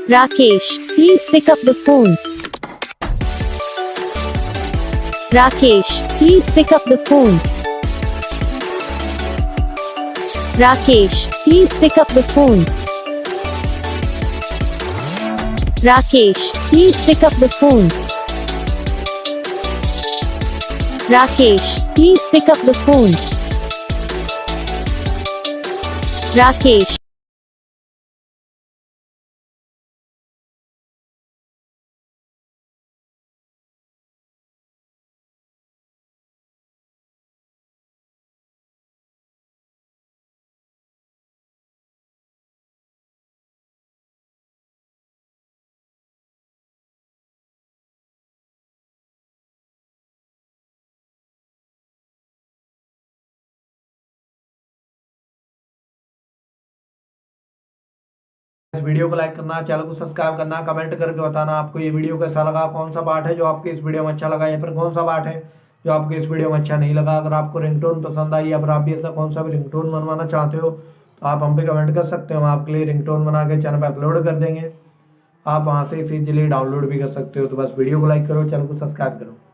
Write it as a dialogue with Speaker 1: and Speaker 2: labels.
Speaker 1: Rakesh, please pick up the phone. Rakesh, please pick up the phone. Rakesh, please pick up the phone. Rakesh, please pick up the phone. Rakesh, please pick up the phone. Rakesh.
Speaker 2: इस video को like करना, channel को subscribe करना, comment करके बताना आपको ये video कैसा लगा, कौन सा पार्ट है जो आपके इस वीडियो में अच्छा लगा या फिर कौन सा पार्ट है जो आपके इस वीडियो में अच्छा नहीं लगा। अगर आपको रिंगटोन पसंद आई या फिर आप भी ऐसा कौन सा भी रिंगटोन बनवाना चाहते हो तो आप हम पे कमेंट कर सकते हो। हम आपके लिए रिंगटोन बना के चैनल पर अपलोड कर देंगे। आप वहाँ से इसे इजीली डाउनलोड भी कर सकते हो। तो बस वीडियो को लाइक करो, चैनल को सब्सक्राइब करो।